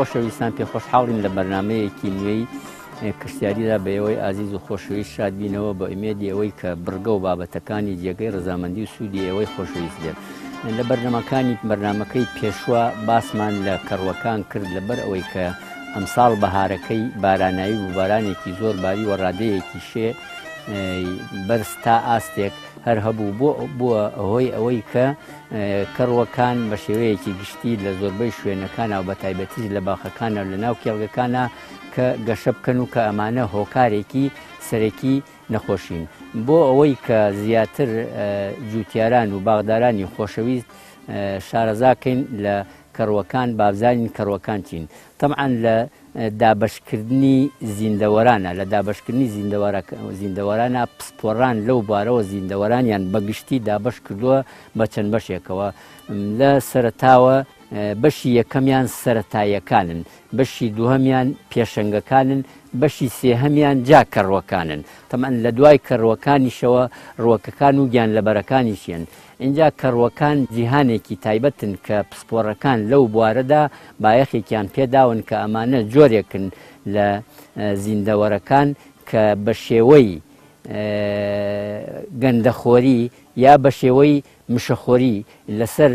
خۆشەویستان پێ خۆشحاڵین لە بەرنمەیەکی نوێی کشتیاریدا بە ئێوەی ئازیز و خۆشەویست شاد بینەوە بە ئومێدی ئەوەی کە بڕگە و بابەتەکانی جێگەی ڕەزامەندی و سوودی ئێوەی خۆشەویست دێت. لە بەرنمەکەی پێشوە باسمان لە کەڕوەکان کرد لەبەر ئەوەی کە ئەمساڵ بەهارەکەی بارانایی و بارانێکی زۆر باری و ڕادەیەکی شێ بەرز تا ئاستێک هەر هەبوو بووە ئەوەی ئەوەی کە کەڕوەکان بە شێوەیەکی گشتی لە زۆربەی شوێنەکانە و بە تایبەتیش لە باخەکانە و لە ناو کێڵگەکانە کە گەشە بکەن و کە ئەمانە هۆکارێکی سەرەکی نەخۆشین بۆ ئەوەی کە زیاتر جوتیاران و باغدارانی خۆشەویست شارەزاکەین لە کەڕوەکان بابزانین کەڕوەکان چین. تەمعاً لە دابەشکردنی زیندەوەرانە لە دابەشکردنی زیندەوەرانە پسپۆڕان لەو بارەوە زیندەوەرانیان بەگشتی دابەش کردووە بە چەند بەشێکەوە. لە سەرەتاوە بەشی یەکەمیان سەرەتاییەکانن، بەشی دووهەمیان پێشەنگەکانن، بەشی سێهەمیان جا کەڕوەکانن. تەمەن لە دوای کەڕوەکانیشەوە ڕوەکەکان و گیانلەبەرەکانیشیان. اینجا کەڕوەکان جیهانێکی تایبەتن کە پسپۆڕەکان لەو بوارەدا بایەخێکیان پێداون کە ئەمانە جۆرێکن لە زیندەوەرەکان کە بە شێوەی گەندەخۆری یا بە شێوەی مشەخۆری لەسەر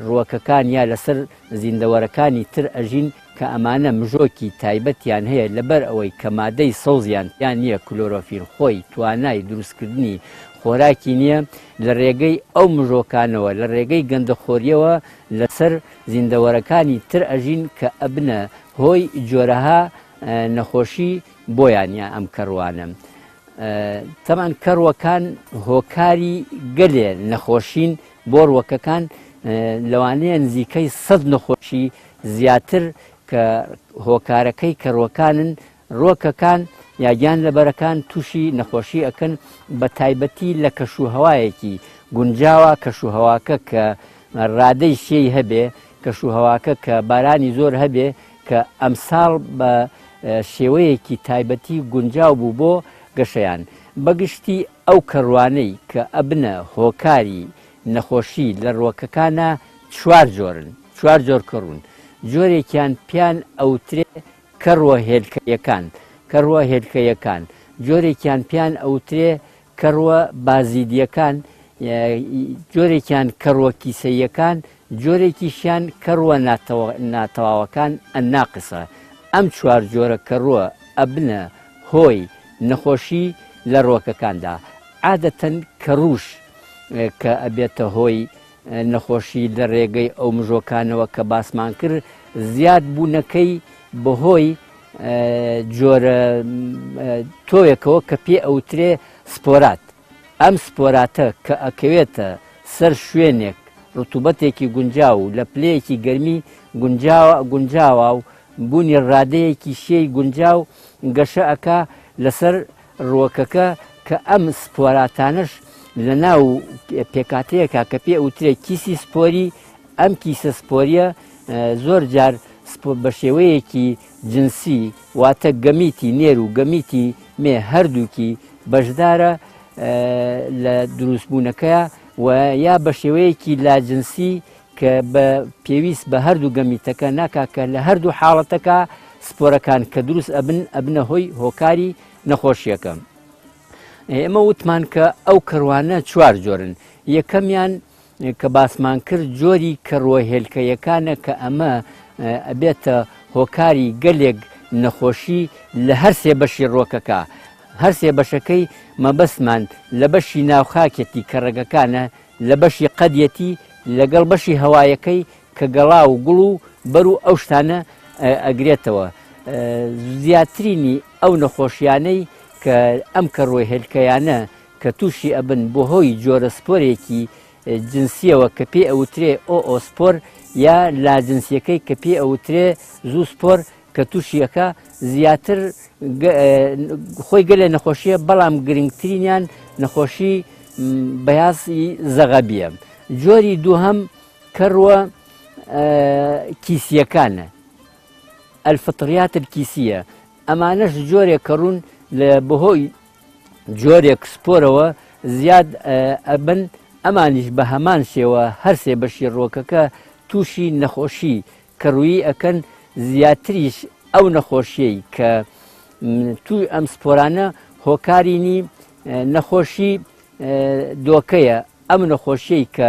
ڕوەکەکان یا لەسەر زیندەوەرەکانی تر ئەژین کە ئەمانە مژۆکی تایبەتیان هەیە لەبەر ئەوەی کە مادەی سەوزیان یان نییە کلۆرۆفیل خۆی توانای دروستکردنی خۆراکی نییە لە ڕێگەی ئەو مژۆکانەوە لە ڕێگەی گەندەخۆریەوە لەسەر زیندەوەرەکانی تر ئەژین کە ئەبنە هۆی جۆرەها نەخۆشی بۆیان یا ئەم کەڕوانە. تەمان کەڕوەکان هۆکاری گەلێ نەخۆشین بۆ ڕوەکەکان لەوانەیە نزیکەی 100 نەخۆشی زیاتر کە هۆکارەکەی کەڕوەکانن ڕوەکەکان یا گیانلەبەرەکان تووشی نەخۆشی ئەکەن بە تایبەتی لە کەشوهەوایەکی گونجاوە کەشوهەواکە کە ڕادەی شێی هەبێ کەشوهەواکە کە بارانی زۆر هەبێ کە ئەمساڵ بە شێوەیەکی تایبەتی گونجاو بوو بۆ گەشەیان بەگشتی ئەو کەڕوانەی کە ئەبنە هۆکاری نەخۆشی لە ڕوەکەکانە چوار جۆر کەڕون. جۆرێکیان پیان ئەوترێ کەڕوە هێلکەیەکان، جۆرێکیان پیان ئەوترێ کەڕوە بازیدیەکان، جۆرێکیان کەڕوە کیسەیەکان، جۆرێکیشیان کەڕوە ناتەواوەکان ئەناقسە. ئەم چوار جۆرە کەڕوە ئەبنە هۆی نەخۆشی لە ڕوەکەکاندا. عادەتەن کەڕوش کە ئەبێتە هۆی نەخۆشی لە ڕێگەی ئەو مژۆکانەوە کە باسمان کرد زیاد بوونەکەی بەهۆی جۆرە تۆیەکەوە کە پێ ئەوترێ سپۆرات. ئەم سپۆراتە کە ئەکەوێتە سەر شوێنێک ڕتوبەتێکی گونجاو و لە پلەیەکی گەرمی گونجاوە و بوونی ڕادەیەکی شێی گونجاو گەشە ئەکا لەسەر ڕوەکەکە کە ئەم سپۆراتانش لە ناو پێکاتەیەکە کە پێ ئەوترێ کیسی سپۆری. ئەم کیسە سپۆریە زۆر جار بە شێوەیەکی جنسی واتە گەمیتی نێر و گەمیتی مێ هەردووکی بەشدارە لە دروستبوونەکەیە و یا بە شێوەیەکی لاجنسی کە بە پێویست بە هەردوو گەمیتەکە ناکاکە لە هەردوو حاڵەتەکە سپۆرەکان کە دروست ئەبنە هۆی هۆکاری نەخۆشیەکە. ئێمە وتمان کە ئەو کەڕوانە چوار جۆرن. یەکەمیان کە باسمان کرد جۆری کەڕوە هێلکەیەکانە کە ئەمە ئەبێتە هۆکاری گەلێک نەخۆشی لە هەر سێ بەشی ڕوەکەکە. هەر سێ بەشەکەی مەبەستمان لە بەشی ناوخاکێتی کە ڕێگەکانە، لە بەشی قەدیەتی لەگەڵ بەشی هەوایەکەی کە گەڵا و گوڵ و بەر و ئەو شتانە ئەگرێتەوە. زیاترینی ئەو نەخۆشیانەی کە ئەم کەڕۆی هێلکەیانە کە تووشی ئەبن بۆ هۆی جۆرە سپۆرێکی جنسیەوە کە پێی ئەوترێ ئۆسپۆر یا لاجنسیەکەی کە پێی ئەوترێ زوو سپۆر کە تووشیەکە زیاتر خۆی گەلێ نەخۆشیە، بەڵام گرنگترینیان نەخۆشی بەیاسی زەغەبیە. جۆری دووهەم کەڕوە کیسیەکانە، ئەلفطریات الکیسیە. ئەمانەش جۆرێک کەڕوون لە بەهۆی جۆرێک سپۆرەوە زیاد ئەبن، ئەمانیش بە هەمان شێوە هەر سێ بەشی ڕۆکەکە تووشی نەخۆشی کەڕووی ئەکەن. زیاتریش ئەو نەخۆشیەی کە توی ئەم سپۆرانە هۆکارینی نەخۆشی دۆکەیە، ئەم نەخۆشیەی کە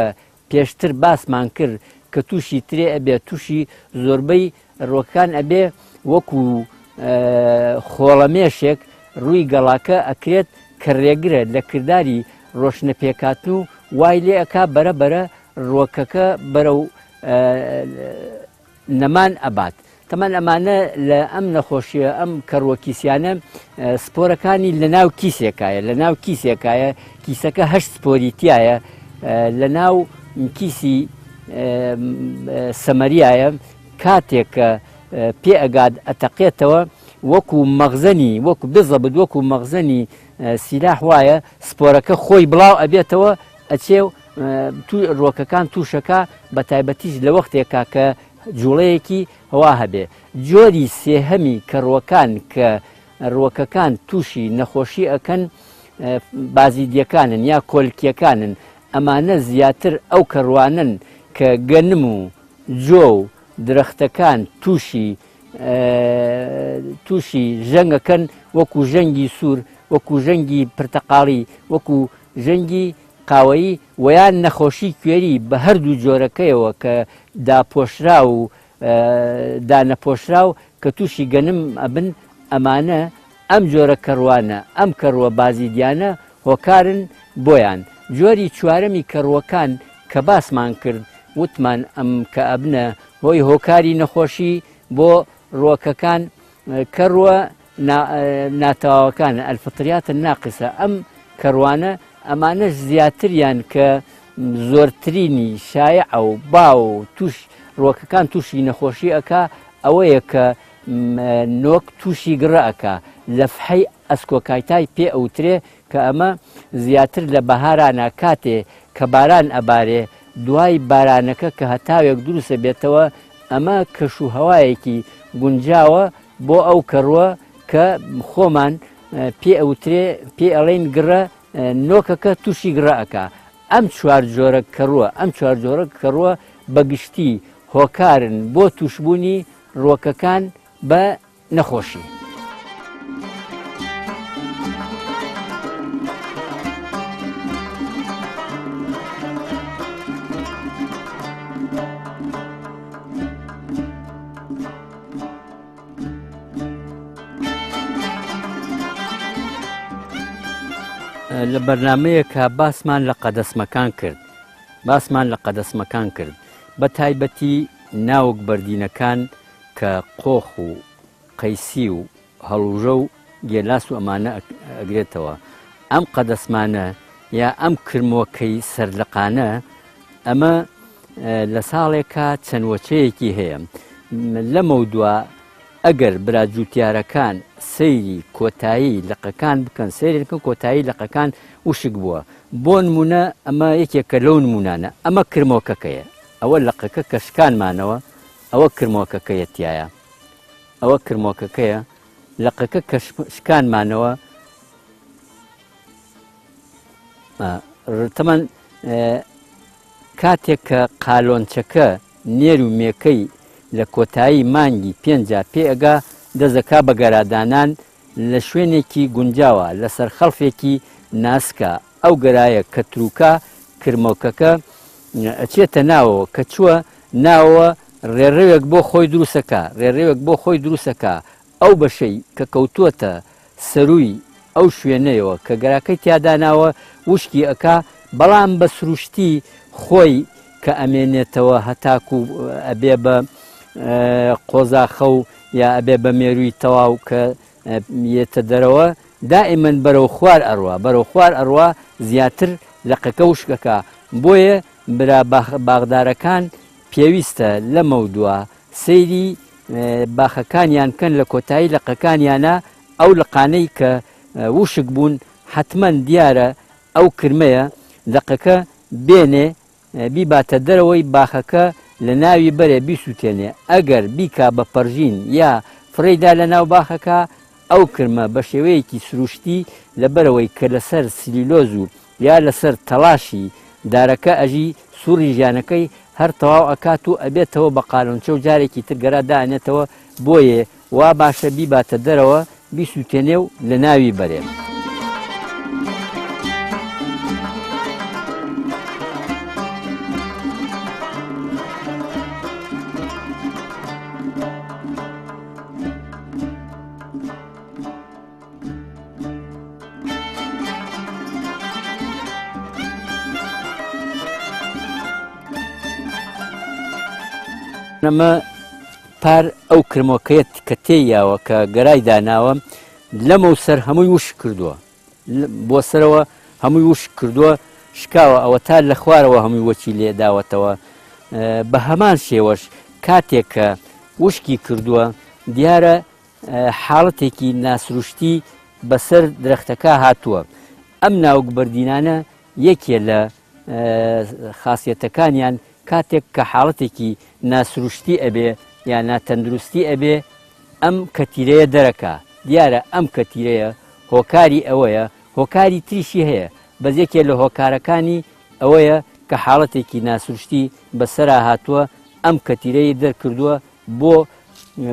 پێشتر باسمان کرد کە تووشی ترێ ئەبێ، تووشی زۆربەی ڕۆکان ئەبێ وەکو خۆڵەمێشێک ڕووی گەڵاکە ئەکرێت کە ڕێگرە لە کردداری ڕۆشنەپێکاتن و وای لێ ئەکا بەرەبەرە ڕۆکەکە بەرەو نەمان ئەبات. تەمان ئەمانە لە ئەم نەخۆشیە ئەم کەڕوەکیسیانە سپۆرەکانی لە ناو کیسێکایە، لە ناو کیسێکایە، کیسەکە هەشت سپۆریتیایە، لە ناو کیسی سەمەریایە. کاتێک کە پێ ئەگات ئەتەقێتەوە وەکو مەغزەنی، وەکو بزەبت وەکو مەغزەنی سیلاح وایە، سپۆرەکە خۆی بڵاو ئەبێتەوە ئەچێ ڕۆکەکان تووشەکە بە تایبەتیش لە وەختێکا کە جوڵەیەکی هەوا هەبێ. جۆری سێهەمی کەڕوەکان کە ڕۆکەکان تووشی نەخۆشی ئەکەن بازیدیەکانن یا کۆلکیەکانن. ئەمانە زیاتر ئەو کەڕوانن کە گەنم و جۆ و درەختەکان تووشی ژەنگەکەن، وەکو ژەنگی سوور، وەکو ژەنگی پرتەقاڵی، وەکو ژەنگی قاوەیی، ویان نەخۆشی کوێری بە هەردوو جۆرەکەیەوە کە داپۆشرا و دانەپۆشرا و کە تووشی گەنم ئەبن. ئەمانە ئەم جۆرە کەڕوانە، ئەم کەڕوە بازیدیانە هۆکارن بۆیان. جۆری چوارەمی کەڕوەکان کە باسمان کرد وتمان ئەم کە ئەبنە هۆی هۆکاری نەخۆشی بۆ ڕۆکەکان کەڕوە ناتەواوەکانە، ئەلفطریاتە ناقسە. ئەم کەڕوانە ئەمانەش زیاتریان کە زۆرترینی شایع و باو و توش ڕۆکەکان تووشی نەخۆشی ئەکا ئەوەیە کە نۆک تووشی گڕە ئەکا، لە فحەی ئەسکۆکایتای پێ ئەوترێ کە ئەمە زیاتر لە بەهارانە کاتێ کە باران ئەبارێ، دوای بارانەکە کە هەتاوێک دروستە بێتەوە، ئەمە کەش و هەوایەکی گونجاوە بۆ ئەو کەڕوە کە خۆمان پێ ئەوترێ، پێ ئەڵێن گڕە، نۆکەکە تووشی گڕە ئەکا. ئەم چوار جۆرە کەڕوە، ئەم چوار جۆرە کەڕوە بەگشتی هۆکارن بۆ تووشبوونی ڕۆکەکان بە نەخۆشی. لە بەرنمەیەکە باسمان لە قەدەسمەکان کرد، بە تایبەتی ناوک بەردینەکان کە قۆخ و قەیسی و هەڵوژە و گێلاس و ئەمانە ئەگرێتەوە. ئەم قەدەسمانە یا ئەم کرمۆکەی سەرلقانە ئەمە لە ساڵێکە چەند وەچەیەکی هەیە. لەمە دووە ئەگەر براجووتیارەکان سەیری کۆتایی لقەکان بکەن، سەیرەکە کۆتایی لقەکان وشک بووە. بۆ نمونە ئەمە یەکێکە لەو نمونانە، ئەمە کرمۆکەکەیە، ئەوە لقەکە کە شکانمانەوە، ئەوە کرمۆکەکەیەتیایە، ئەوە کرمۆکەکەیە، لقەکە کە شکانمانەوە. تەمان کاتێک کە قالۆنچەکە نێر و مێکەی لە کۆتایی مانگی 5 پێئگا دەزەکا بە گەرادانان لە شوێنێکی گونجاوە لەسەر خەڵفێکی ناسکە. ئەو گەرایە کە تروکە کرمۆکەکە ئەچێتە ناوەوە، کە چووە ناوەوە ڕێڕەوێک بۆ خۆی دروستەکە، ڕێڕەوێک بۆ خۆی دروستەکە. ئەو بەشەی کە کەوتووەتە سەرووی ئەو شوێنەیەوە کە گەراکەی تیاداناوە وشکی ئەکا بەڵام بە سروشتی خۆی کە ئەمێنێتەوە هەتاکو ئەبێ بە قۆزاخە و یا ئەبێ بە مێرووی تەواو کە یێتە دەرەوە دائیمەن بەرەو خوار ئەڕوا بەرەو خوار ئەڕوا زیاتر لەقەکە وشکەکە بۆیە برا باغدارەکان پێویستە لە مەودووە سەیری باخەکانیان کەن لە کۆتایی لەقەکانیانە ئەو لەقانەی کە وشک بوون حتمما دیارە ئەو کرمەیە لەقەکە بێنێ بیباتە دەرەوەی باخەکە لە ناوی بەرێ بیسووتێنێ ئەگەر بیکا بە پەرژین یا فڕێدا لە ناو باخەکە ئەو کرمە بە شێوەیەکی سروشتی لەبەرەوەی کە لەسەر سلیلۆز و یا لەسەر تەڵاشی دارەکە ئەژی سووری ژیانەکەی هەر تەواو ئەکات و ئەبێتەوە بە قالونچە و جارێکی تر گەرا دانێتەوە بۆیە وا باشە بیباتە دەرەوە بیسووتێنێ و لە ناوی بەرێ. ئەمە پار ئەو کرمۆکەیەت کە تێیاوە کە گەرای داناوە لەمە سەر هەمووی وش کردووە بۆ سەرەوە هەمووی وش کردووە شکاوە ئەوە تا لە خوارەوە هەمووی وەچی لێداوەتەوە بە هەمان شێوەش کاتێک کە وشکی کردووە دیارە حاڵەتێکی ناسروشتی بەسەر درەختەکە هاتووە ئەم ناوگبەردینانە یەکێ لە خاسیەتەکانیان کاتێک کە حاڵەتێکی ناسروشتی ئەبێ یا ناتەندروستی ئەبێ ئەم کەتیرەیە دەرەکە دیارە ئەم کەتیرەیە هۆکاری ئەوەیە هۆکاری تریشی هەیە بەس یەکێ لە هۆکارەکانی ئەوەیە کە حاڵەتێکی ناسروشتی بەسەرا هاتووە ئەم کەتیرەی دەرکردووە بۆ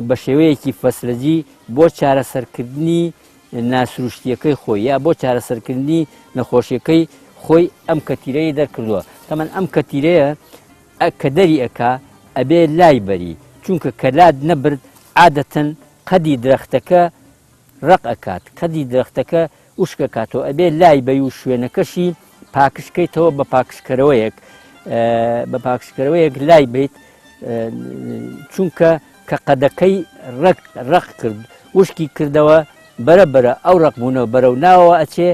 بە شێوەیەکی فەسلەجی بۆ چارەسەرکردنی ناسروشتیەکەی خۆی یا بۆ چارەسەرکردنی نەخۆشیەکەی خۆی ئەم کەتیرەی دەرکردووە تەمەەن ئەم کەتیرەیە کە دەری ئەکا ئەبێ لای بەری چونکە کەلات نەبرد عادەتەن قەدی درەختەکە ڕق ئەکات قەدی درەختەکە وشکە کاتەوە ئەبێ لای بەی و شوێنەکەشی پاکشکەیتەوە بە پاکشکەرەوەیەک لای بیت چونکە کە قەدەکەی ڕق کرد وشکی کردەوە بەرەبەرە ئەو ڕقبوونەوە بەرەو ناوەوە ئەچێ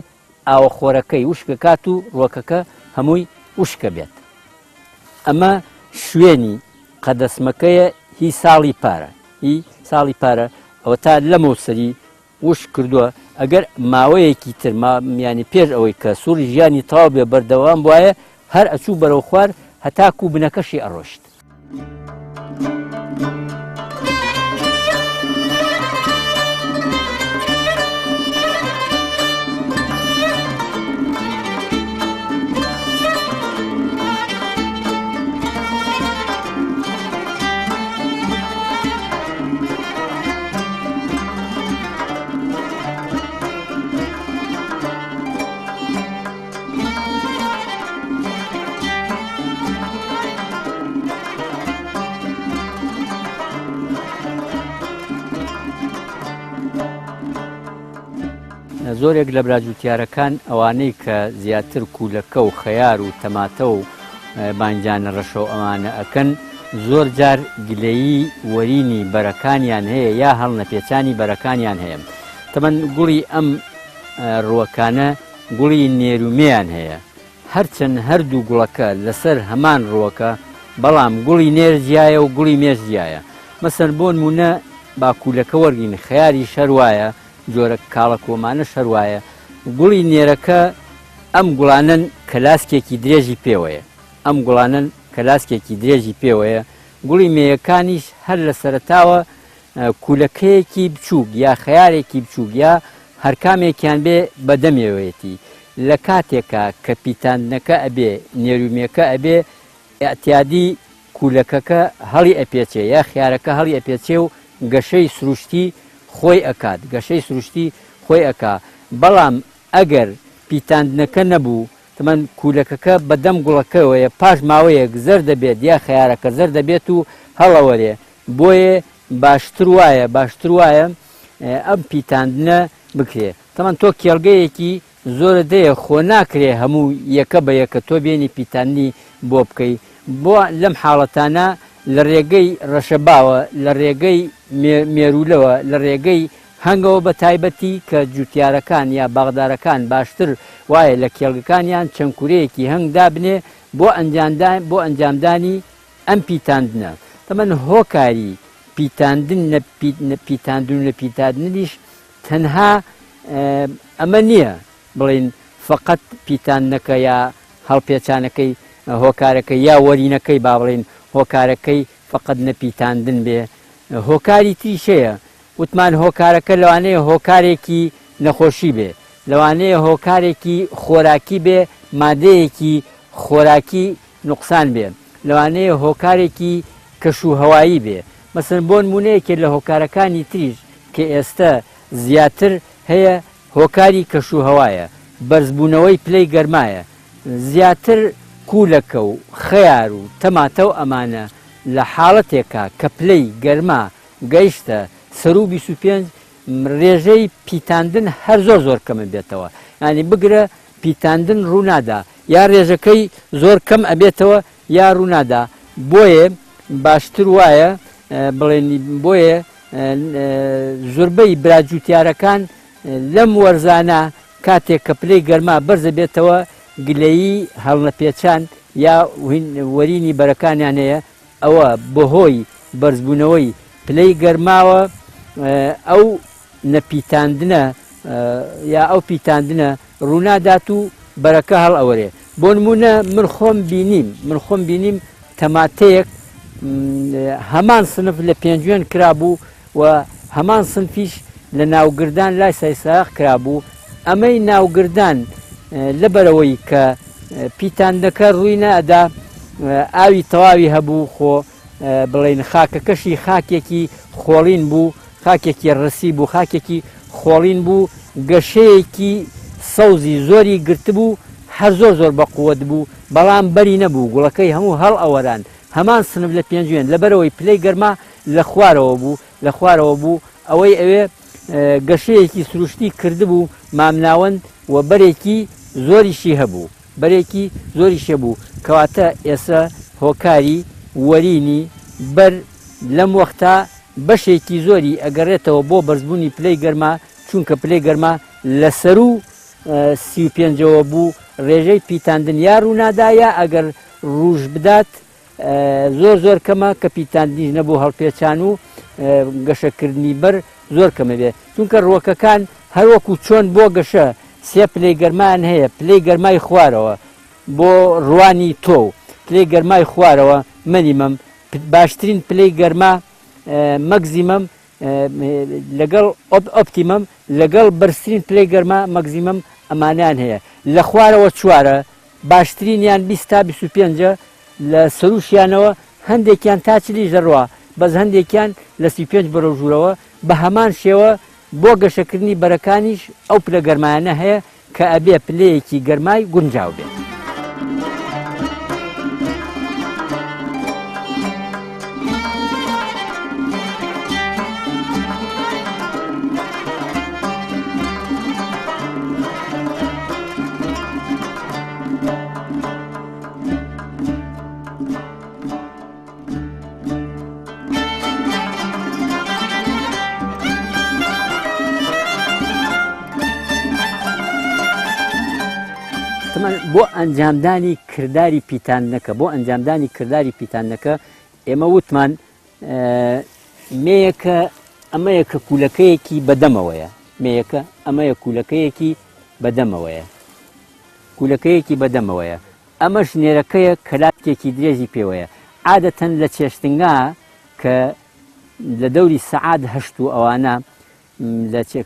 ئاوە خۆرەکەی وشکە کات و ڕۆکەکە هەمووی وشکە بێت ئەمە شوێنی قەدەسمەکەیە هی ساڵی پارە هی ساڵی پارە ئەوە تا لەمەوسری وش کردووە ئەگەر ماوەیەکی تر میانی پێش ئەوەی کە سووری ژیانی تەواو بێ بەردەوام وایە هەر ئەچوو بەرەو خوار هەتاکو بنەکەشی ئەڕۆشت. زۆرێک لە براجوتیارەکان ئەوانەی کە زیاتر کوولەکە و خەیار و تەماتە و بانجانە ڕەشە و ئەوانە ئەکەن زۆر جار گلەیی وەرینی بەرەکانیان هەیە یا هەڵنەپێچانی بەرەکانیان هەیە تەمەن گوڵی ئەم ڕووەکانە گوڵی نێرومێیان هەیە هەرچەند هەردوو گوڵەکە لەسەر هەمان ڕووەکە بەڵام گوڵی نێر جیایە و گوڵی مێژ جیایە مەسەر بۆ نمونە با کوولەکە وەرگین خەیاری شەروایە جۆرە کاڵە کۆمانە شەروایە گوڵی نێرەکە ئەم گوڵانن کەلاسکێکی درێژی پێوەیە ئەم گوڵانن کەلاسکێکی درێژی پێوەیە گوڵی مێیەکانیش هەر لە سەرتاوە کوولەکەیەکی بچووک یا خەیارێکی بچووک یا هەرکامێکیان بێ بەدەمێوەیەتی لە کاتێکە کە پیتاندنەکە ئەبێ نێرومێکە ئەبێ ئەتیادی کوولەکەکە هەڵی ئەپێچێ یا خیارەکە هەڵی ئەپێچێ و گەشەی سروشتی خۆی ئەکات گەشەی سروشتی خۆی ئەکا بەڵام ئەگەر پیتاندنەکە نەبوو تەمەن کوولەکەکە بەدەم گوڵەکەوەیە پاش ماوەیەک زەر دەبێت یا خەیارەکە زەر دەبێت و هەڵەوەرێ بۆیە باشتر وایە ئەم پیتاندنە بکرێ تەمان تۆ کێڵگەیەکی زۆرە دەیە خۆ ناکرێ هەموو یەکە بە یەکە تۆ بێنی پیتانی بۆ بکەی بۆ لەم حاڵەتانە لە ڕێگەی ڕەشەباوە لە ڕێگەی مێرولەوە لە ڕێگەی هەنگەوە بە تایبەتی کە جوتیارەکان یا باغدارەکان باشتر وایە لە کێڵگەکانیان چەند کورەیەکی هەنگ دابنێ بۆ ئەنجامدانی ئەم پیتاندنە تەمەن هۆکاری پیتاندن لە پیتاندنیش تەنها ئەمە نییە بڵین فقط پیتانەکە یا هەڵپێچانەکەی هۆکارەکەی یا وەرینەکەی با بڵین هۆکارەکەی فقط نەپیتاندن بێ هۆکاری تریشەیە وتمان هۆکارەکە لەوانەیە هۆکارێکی نەخۆشی بێ لەوانەیە هۆکارێکی خۆراکی بێ مادەیەکی خۆراکی نوقسان بێ لەوانەیە هۆکارێکی کەشوهەوایی بێ مەسەن بۆ نمونەیەکێک لە هۆکارەکانی تریش کە ئێستا زیاتر هەیە هۆکاری کەشوهەوایە بەرزبوونەوەی پلەی گەرمایە زیاتر کوولەکە و خەیار و تەماتە و ئەمانە لە حاڵەتێکە کە پلەی گەرما گەیشتە سەر و 25 ڕێژەی پیتاندن هەر زۆر کەمە بێتەوە ینی بگرە پیتاندن ڕوونادا یا ڕێژەکەی زۆر کەم ئەبێتەوە یا ڕوونادا بۆیە باشتر وایە بڵێن بۆیە زۆربەی براجوتیارەکان لەم وەرزانە کاتێک کە پلەی گەرما بەرزە بێتەوە گلەیی هەڵنەپێچان یا وەرینی بەرەکانیان هەیە ئەوە بەهۆی بەرزبوونەوەی پلەی گەرماوە ئەو نەپیتاندنە یا ئەو پیتاندنە ڕوونادات و بەرەکە هەڵ ئەوەرێ بۆ نمونە من خۆم بینیم تەماتەیەک هەمان سنف لە پێنجوێن کرابوو و هەمان سنفیش لە ناوگردان لای سایساق کرابوو ئەمەی ناوگردان لەبەرەوەی کە پیتاندەکە ڕووی نەئەدا ئاوی تەواوی هەبوو خۆ بڵێن خاکەکەشی خاکێکی خۆڵین بوو خاکێکی ڕسی بوو خاکێکی خۆڵین بوو گەشەیەکی سەوزی زۆری گرتبوو هەر زۆر بە قووەت بوو بەڵام بەری نەبوو گوڵەکەی هەموو هەڵ ئەوەران هەمان سنف لە پێنجوێن لەبەرەوەی پلەی گەرما لە خوارەوە بوو ئەوەی ئەوێ گەشەیەکی سروشتی کردبوو مامناوەند و بەرێکی زۆریشی هەبوو کەواتە ئێستا هۆکاری وەرینی بەر لەم وەختە بەشێکی زۆری ئەگەڕێتەوە بۆ بەرزبوونی پلەی گەرما چونکە پلەی گەرما لەسەر و 35ەوە بوو ڕێژەی پیتاندن یا ڕوونادایە ئەگەر ڕوژ بدات زۆر کەمە کە پیتاندنیش نەبوو هەڵپێچان و گەشەکردنی بەر زۆر کەمە بێ چونکە ڕۆکەکان هەروەکو چۆن بۆ گەشە سێ پلەی گەرمان هەیە پلەی گەرمای خوارەوە بۆ ڕوانی تۆ پلەی گەرمای خوارەوە مەنیمەم باشترین پلەی گەرما مەگزیمەم لەگەڵ ئۆپتیمەم لەگەڵ بەرزترین پلەی گەرما مەگزیمەم ئەمانیان هەیە لە خوارەوە چوارە باشترینیان 20 تا 25 لە سەروشیانەوە هەندێکیان تاچلی ژەڕوە بەس هەندێکیان لە 35 بەرەو ژوورەوە بە هەمان شێوە بۆ گەشەکردنی بەرەکانیش ئەو پلە گەرمایانە هەیە کە ئەبێ پلەیەکی گەرمای گونجاو بێت. بۆ ئەنجامدانی کردداری پیتانەکە ئێمە وتمان مەیەکە ئەمەیە کە کوولەکەیەکی بەدەمەوەیە ئەمەش نێرەکەیە کەلاتێکی درێژی پێوەیە عادەتەن لە چێشتنگا کە لە دەوری سەعات هەشت و ئەوانە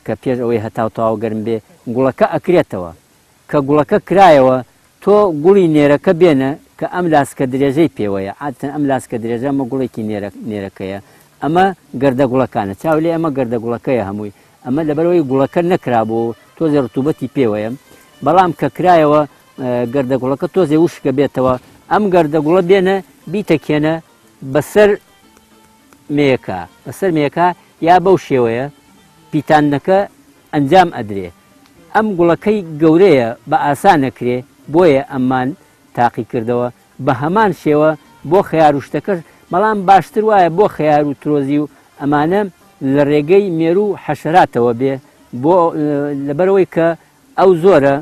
کە پێش ئەوەی هەتاو تەواو گەرم بێ گوڵەکە ئەکرێتەوە کە گوڵەکە کرایەوە تۆ گوڵی نێرەکە بێنە کە ئەم لاسکە درێژەی پێوەیە عادەتەن ئەم لاسکە درێژە ئەمە گوڵێکی نێرەکەیە ئەمە گەردە گوڵەکانە چاولێ ئەمە گەردە گوڵەکەیە هەمووی ئەمە لەبەرەوەی گوڵەکە نەکرابوو تۆزێ ڕتوبەتی پێوەیە بەڵام کە کرایەوە گەردە گوڵەکە تۆزێ وشکە بێتەوە ئەم گەردە گوڵە بێنە بیتەکێنە بەسەر مێیەکە یا بەو شێوەیە پیتانەکە ئەنجام ئەدرێ ئەم گوڵەکەی گەورەیە بە ئاسان نەکرێ بۆیە ئەممان تاقی کردەوە بە هەمان شێوە بۆ خەیار و شتەکەش بەڵام باشتر وایە بۆ خەیار و ترۆزی و ئەمانە لە ڕێگەی مێرو و حەشەراتەوە بێ بۆ لەبەرەوەی کە ئەو زۆرە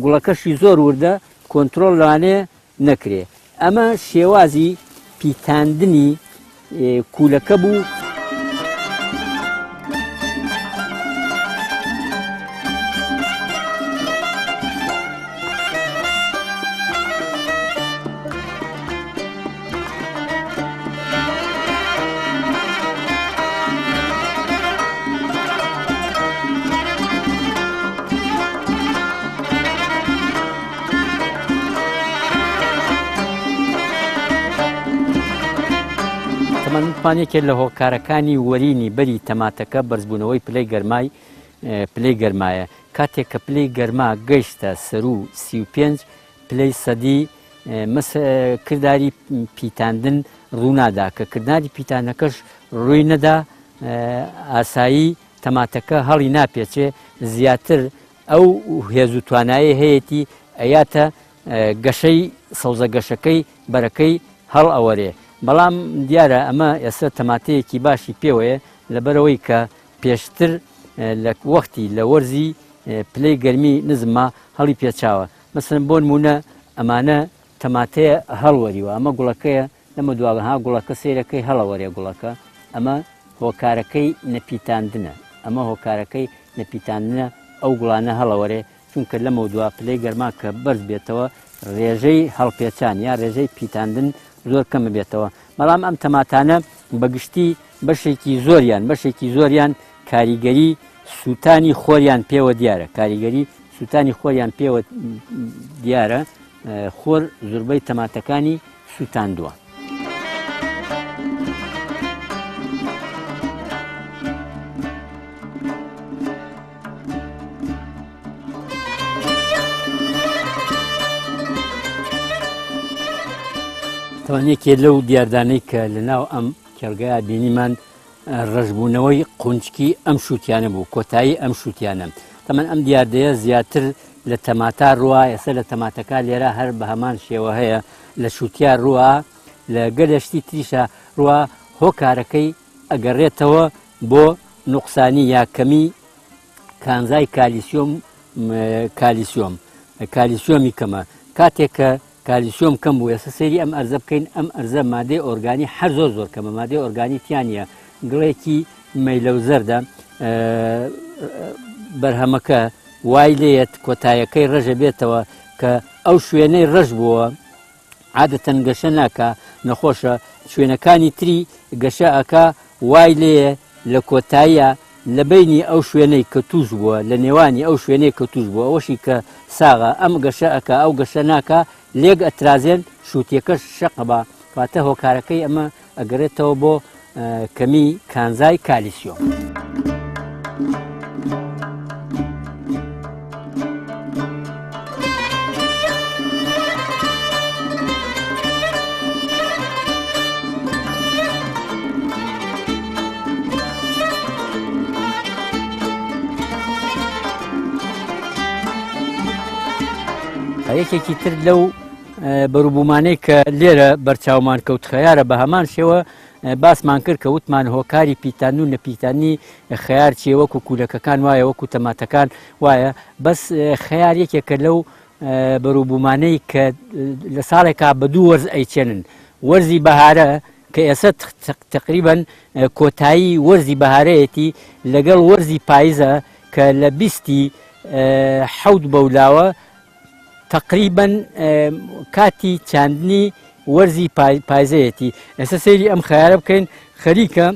گوڵەکەشی زۆر وردە کۆنتترۆل لەوانەیە نەکرێ ئەمە شێوازی پیتاندنی کولەکە بوو. توانێکێت لە هۆکارەکانی وەرینی بەری تەماتەکە بەرزبوونەوەی پلەی گەرمایە کاتێک کە پلەی گەرما گەیشتە سەر و 35 پلەی سەدی کردداری پیتاندن ڕوونادا کە کردداری پیتانەکەش ڕووی نەدا ئاسایی تەماتەکە هەڵی ناپێچێ زیاتر ئەو هێز و توانایی هەیەی ئەیاتە گەشەی سەوزە گەشەکەی بەرەکەی هەڵ ئەوەرێ بەڵام دیارە ئەمە ئێستا تەماتەیەکی باشی پێوەیە لەبەرەوەی کە پێشتر لە وەختی لە وەرزی پلەی گەرمی نزمما هەڵی پێچاوە مەسەن بۆ نمونە ئەمانە تەماتەیە هەڵوەریوە ئەمە گوڵەکەیە لەمە دواڵها گوڵەکە سیرەکەی هەڵەوەرێ گوڵەکە ئەمە هۆکارەکەی نەپیتاندنە ئەمە هۆکارەکەی نەپیتاندنە ئەو گوڵانە هەڵەوەرێ چونکە لەمە دوا پلەی گەرما کە بەرز بێتەوە ڕێژەی هەڵپێچان یا ڕێژەی پیتاندن زۆر کەمە بێتەوە بەڵام ئەم تەماتانە بەگشتی بەشێکی زۆریان کاریگەری سووتانی خۆریان پێوە دیارە کاریگەری سووتانی خۆریان پێوە دیارە خۆر زۆربەی تەماتەکانی سووتاندووە. توانێکێ لەو دیاردانەی کە لەناو ئەم کێڵگەیە بینیمان ڕژبوونەوەی قونچکی ئەم شووتیانە بوو کۆتایی ئەم شووتیانە تەمەەن ئەم دیاردەیە زیاتر لە تەماتا ڕوە ئێستا لە تەماتەکە لێرە هەر بە هەمان شێوە هەیە لە شووتیا ڕوە لە گەلشتی تریشە ڕوە هۆکارەکەی ئەگەڕێتەوە بۆ نوقسانی یاکەمی کانزای کالیسیۆمی کەمە کاتێک کە کالیسیۆم کەم بوو ئێستا سەیری ئەم ئەرزە بکەین ئەم ئەرزە مادەی ئۆرگانی هەر زۆر کەمە مادەی ئۆرگانی تیانە گڵێکی مەیلە و زەردە بەرهەمەکە وای لێت کۆتایەکەی ڕەژە بێتەوە کە ئەو شوێنەی ڕەش بووە عادەتەن گەشە ناکە نەخۆشە شوێنەکانی تری گەشە ئەکا وای لێیە لە کۆتاییە لە بینی ئەو شوێنەی کە توش بووە لە نێوانی ئەو شوێنەی کە توش بووە ئەوشی کە ساغە ئەم گەشە ئەکە ئەو گەشە ناکە لێک ئەترازێن شووتەکەش شەقەبە کاتە هۆکارەکەی ئەمە ئەگەرێتەوە بۆ کەمی کانزای کالیسیۆم. یەکێکی تر لەو بەروبوومانەی کە لێرە بەرچاومان کەوت خەیارە بە هەمان شێوە باسمان کرد کە وتمان هۆکاری پیتان و نەپیتانی خەیار چیە وەکو کولەکەکان وایە وەکو تەماتەکان وایە بەس خەیار یەکێکە لەو بەروبوومانەی کە لە ساڵێکا بە دوو وەرز ئەیچێنن وەرزی بەهارە کە ئێستا تقریبەن کۆتایی وەرزی بەهارەیەتی لەگەڵ وەرزی پاییزە کە لە 27 بەولاوە تقریبەن کاتی چاندنی وەرزی پایزەیەتی ئێستا سەیری ئەم خەیارە بکەین خەریکە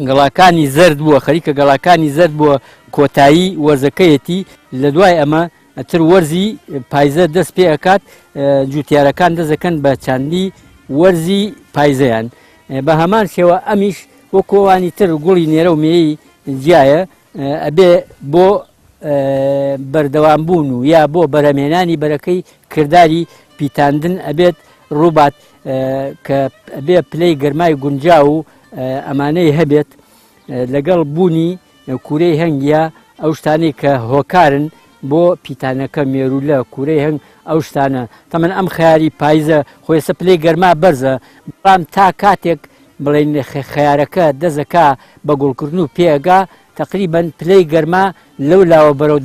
گەڵاکانی زەرد بووە خەریکە گەڵاکانی زەرد بووە کۆتایی وەرزەکەیەتی لە دوای ئەمە ئەتر وەرزی پایزە دەست پێ ئەکات جوتیارەکان دەزەکەن بە چاندنی وەرزی پایزەیان بە هەمان شێوە ئەمیش وەکۆوانی تر گوڵی نێرە و مێی جیایە ئەبێ بۆ بەردەوامبوون و یا بۆ بەرەمێنانی بەرەکەی کردداری پیتاندن ئەبێت ڕووبات کە ئەبێ پلەی گەرمای گونجاو و ئەمانەی هەبێت لەگەڵ بوونی کورەی هەنگیا ئەو شتانەی کە هۆکارن بۆ پیتانەکە مێرولە کوورەی هەنگ ئەو شتانە تەمەن ئەم خیاری پاییزە خۆیسە پلەی گەرما بەرزە بەڵام تا کاتێک بڵێن خیارەکە دەزەکا بە گوڵکردن و پێگا تقریبا پلەی گەرما لەو لاوە بەرەو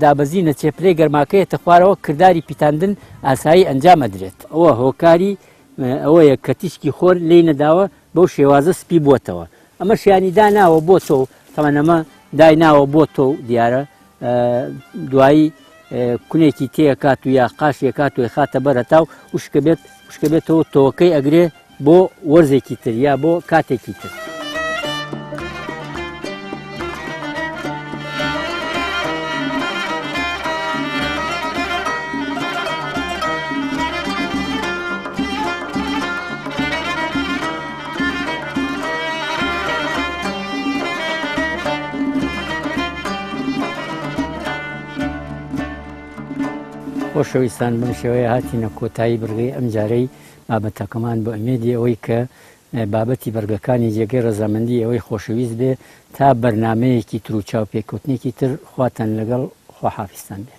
دابەزی نەچێ پلەی گەرماکەیەتە خوارەوە کردداری پیتاندن ئاسایی ئەنجام ئەدرێت ئەوە هۆکاری ئەوەیە کە تیشکی خۆر لی نەداوە بەو شێوازە سپی بووتەوە ئەمە شیانی داناوە بۆ تۆ تەمەنەمە دایناوە بۆ تۆ دیارە دوایی کونێکی تێکات و یا قاشێکات و خاتە بەرەتاو وشکە بێتەوە تۆکەی ئەگرێ بۆ وەرزێکی تر یا بۆ کاتێکی تر. خۆشەویستان بم شێوەیە هاتینە کۆتایی بەرگەی ئەم جارەی بابەتەکەمان بۆ ئەمێدی ئەوەی کە بابەتی بەرگەکانی جێگەی ڕەزامەندی ئەوەی خۆشەویست بێ تا بەرنامەیەکی تر و چاوپێککەوتنێکی تر خواتان لەگەڵ خواحافیزتان بێ.